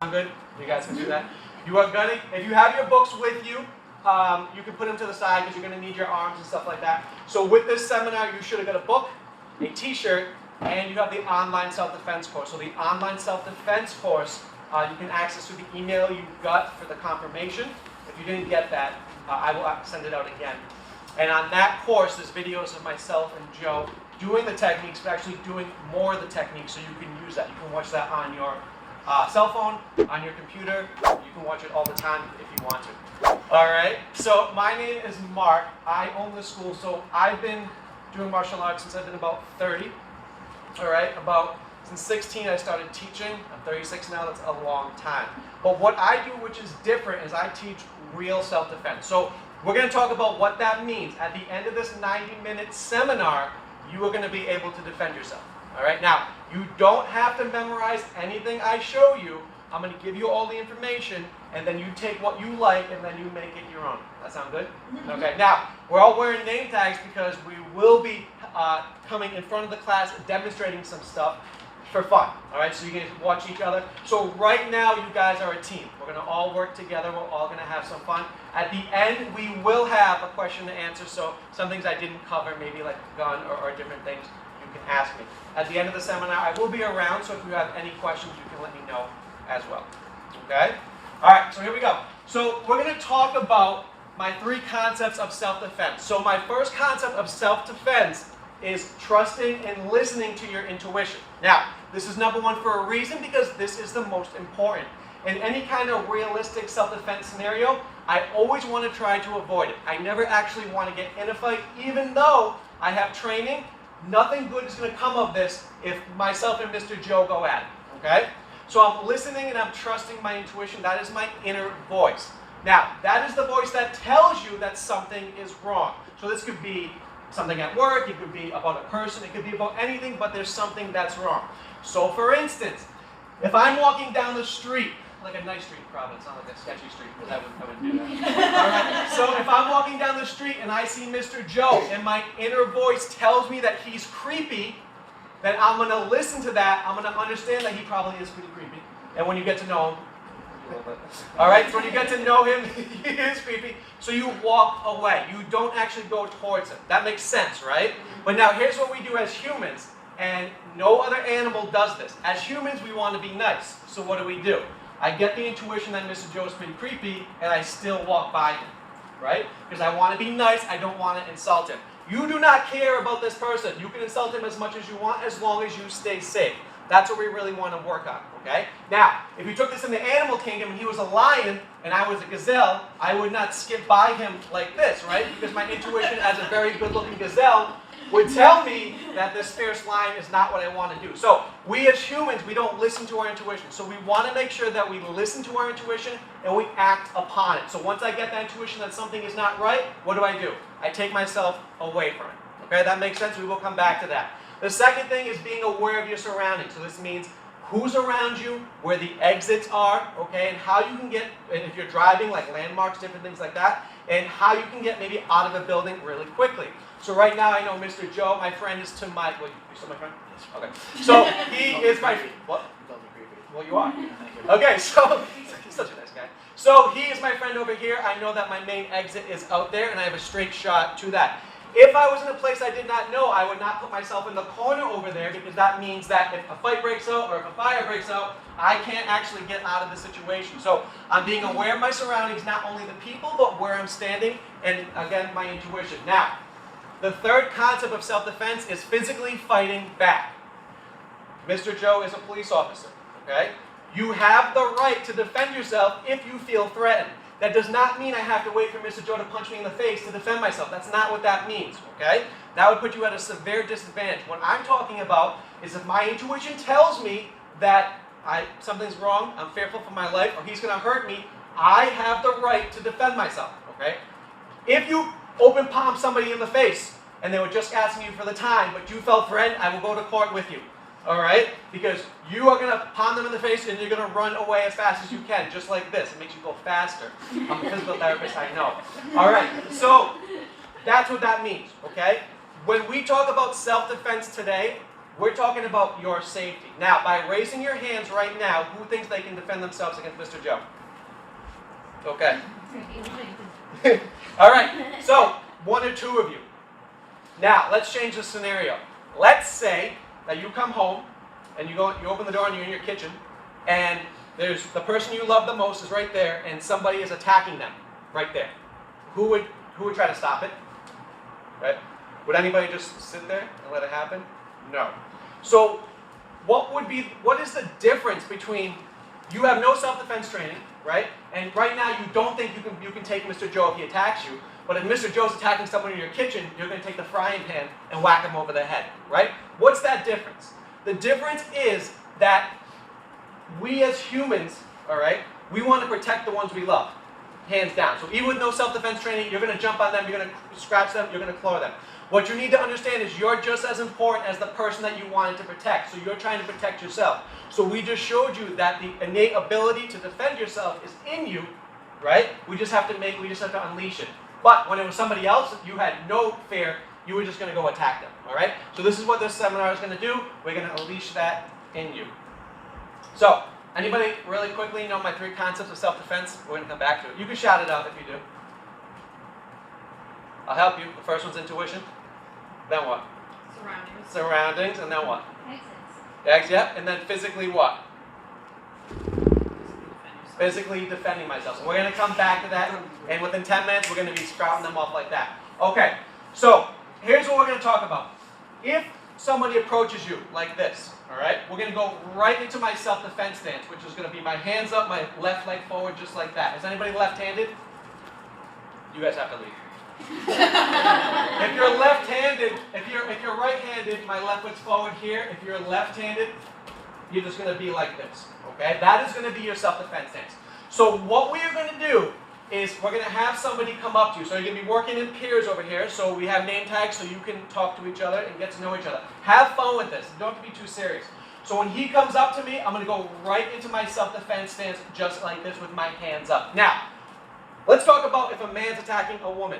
Sound good? You guys can do that? You are gonna, if you have your books with you, you can put them to the side because you're gonna need your arms and stuff like that. So with this seminar, you should have got a book, a t-shirt, and you have the online self-defense course. So the online self-defense course, you can access through the email you got for the confirmation. If you didn't get that, I will send it out again. And on that course, there's videos of myself and Joe doing the techniques, but actually doing more of the techniques, so you can use that. You can watch that on your cell phone, on your computer. You can watch it all the time if you want to. All right, so my name is Mark. I own the school, so I've been doing martial arts since I've been about 30. All right, since 16 I started teaching. I'm 36 now, that's a long time. But what I do, which is different, is I teach real self-defense. So we're going to talk about what that means. At the end of this 90-minute seminar, you are going to be able to defend yourself. All right, now, you don't have to memorize anything I show you. I'm going to give you all the information, and then you take what you like, and then you make it your own. That sound good? Okay, now, we're all wearing name tags because we will be coming in front of the class demonstrating some stuff for fun. All right, so you can watch each other. So right now, you guys are a team. We're going to all work together. We're all going to have some fun. At the end, we will have a question to answer. So some things I didn't cover, maybe like a gun or different things, you can ask me. At the end of the seminar, I will be around, so if you have any questions, you can let me know as well. Okay? All right, so here we go. So we're going to talk about my 3 concepts of self-defense. So my first concept of self-defense is trusting and listening to your intuition. Now, this is number 1 for a reason, because this is the most important. In any kind of realistic self-defense scenario, I always want to try to avoid it. I never actually want to get in a fight, even though I have training. Nothing good is going to come of this if myself and Mr. Joe go at it, okay? So I'm listening and I'm trusting my intuition. That is my inner voice. Now, that is the voice that tells you that something is wrong. So this could be something at work, it could be about a person, it could be about anything, but there's something that's wrong. So for instance, if I'm walking down the street, like a nice street, probably, it's not like a sketchy street, because I wouldn't do that. All right? So if I'm walking down the street and I see Mr. Joe, and my inner voice tells me that he's creepy, then I'm going to listen to that. I'm going to understand that he probably is pretty creepy. And when you get to know him, all right, so when you get to know him, he is creepy, so you walk away. You don't actually go towards him. That makes sense, right? But now here's what we do as humans, and no other animal does this. As humans, we want to be nice. So what do? I get the intuition that Mr. Joe is pretty creepy, and I still walk by him, right? Because I want to be nice, I don't want to insult him. You do not care about this person. You can insult him as much as you want, as long as you stay safe. That's what we really want to work on, okay? Now, if you took this in the animal kingdom and he was a lion and I was a gazelle, I would not skip by him like this, right? Because my intuition as a very good-looking gazelle would tell me that this fierce lion is not what I want to do. So we as humans, we don't listen to our intuition. So we want to make sure that we listen to our intuition and we act upon it. So once I get that intuition that something is not right, what do? I take myself away from it. Okay, that makes sense? We will come back to that. The second thing is being aware of your surroundings. So this means who's around you, where the exits are, okay, and how you can get, and if you're driving, like landmarks, different things like that, and how you can get maybe out of a building really quickly. So right now I know Mr. Joe, my friend, is to my, well, you still my friend? Yes. Okay. So he is my, what? Well, you are. Okay, so he's such a nice guy. So he is my friend over here. I know that my main exit is out there, and I have a straight shot to that. If I was in a place I did not know, I would not put myself in the corner over there, because that means that if a fight breaks out or if a fire breaks out, I can't actually get out of the situation. So I'm being aware of my surroundings, not only the people, but where I'm standing, and again, my intuition. Now, the third concept of self-defense is physically fighting back. Mr. Joe is a police officer, okay? You have the right to defend yourself if you feel threatened. That does not mean I have to wait for Mr. Joe to punch me in the face to defend myself. That's not what that means, okay? That would put you at a severe disadvantage. What I'm talking about is if my intuition tells me that something's wrong, I'm fearful for my life, or he's going to hurt me, I have the right to defend myself, okay? If you open palm somebody in the face, and they were just asking you for the time, but you felt threatened, I will go to court with you. All right? Because you are going to palm them in the face and you're going to run away as fast as you can, just like this. It makes you go faster. I'm a physical therapist, I know. All right, so that's what that means, okay? When we talk about self-defense today, We're talking about your safety. Now, by raising your hands right now, who thinks they can defend themselves against Mr. Joe? Okay. All right. So, one or two of you. Now, let's change the scenario. Let's say that you come home and you open the door and you're in your kitchen, and there's the person you love the most is right there, and somebody is attacking them right there. Who would try to stop it? Right? Would anybody just sit there and let it happen? No. So, what is the difference between you have no self-defense training, right? And right now you don't think you can take Mr. Joe if he attacks you, but if Mr. Joe's attacking someone in your kitchen, you're going to take the frying pan and whack him over the head, right? What's that difference? The difference is that we as humans, all right, we want to protect the ones we love, hands down. So even with no self-defense training, you're going to jump on them, you're going to scratch them, you're going to claw them. What you need to understand is you're just as important as the person that you wanted to protect. So you're trying to protect yourself. So we just showed you that the innate ability to defend yourself is in you, right? We just have to unleash it. But when it was somebody else, you had no fear. You were just going to go attack them, all right? So this is what this seminar is going to do. We're going to unleash that in you. So, anybody really quickly know my 3 concepts of self-defense? We're going to come back to it. You can shout it out if you do. I'll help you. The first one's intuition. Then what? Surroundings. Surroundings, and then what? Exits. Yep, and then physically what? Physically defending myself. So we're going to come back to that, and within 10 minutes, we're going to be sprouting them off like that. Okay, so here's what we're going to talk about. If somebody approaches you like this, all right, we're going to go right into my self-defense stance, which is going to be my hands up, my left leg forward, just like that. Is anybody left-handed? You guys have to leave. If you're left-handed, if you're right-handed, my left foot's forward here. If you're left-handed, you're just going to be like this, okay? That is going to be your self-defense stance. So what we are going to do is we're going to have somebody come up to you. So you're going to be working in pairs over here. So we have name tags so you can talk to each other and get to know each other. Have fun with this. You don't have to be too serious. So when he comes up to me, I'm going to go right into my self-defense stance just like this with my hands up. Now, let's talk about if a man's attacking a woman.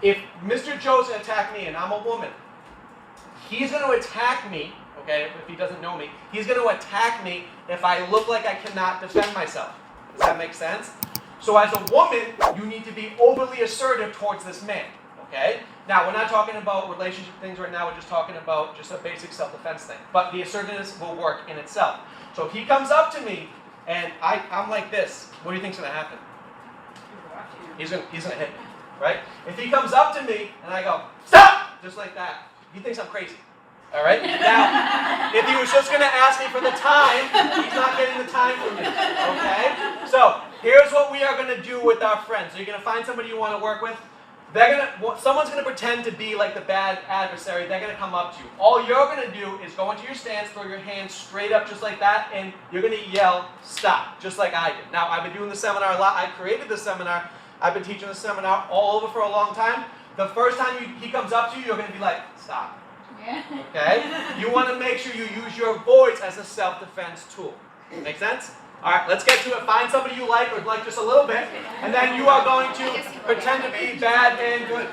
If Mr. Joe's going to attack me and I'm a woman, he's going to attack me, okay, if he doesn't know me, he's going to attack me if I look like I cannot defend myself. Does that make sense? So as a woman, you need to be overly assertive towards this man, okay? Now, we're not talking about relationship things right now, we're just talking about just a basic self-defense thing. But the assertiveness will work in itself. So if he comes up to me and I'm like this, what do you think's going to happen? He's going to hit me. Right? If he comes up to me and I go, stop! Just like that, he thinks I'm crazy. All right? Now, if he was just going to ask me for the time, he's not getting the time from me. Okay? So, here's what we are going to do with our friends. So you're going to find somebody you want to work with. Someone's going to pretend to be like the bad adversary. They're going to come up to you. All you're going to do is go into your stance, throw your hands straight up just like that, and you're going to yell, stop, just like I did. Now, I've been doing the seminar a lot. I created the seminar. I've been teaching the seminar all over for a long time. The first time he comes up to you, you're going to be like, stop. Yeah. Okay? You want to make sure you use your voice as a self-defense tool. Make sense? All right, let's get to it. Find somebody you like or like just a little bit, and then you are going to pretend to be bad and good.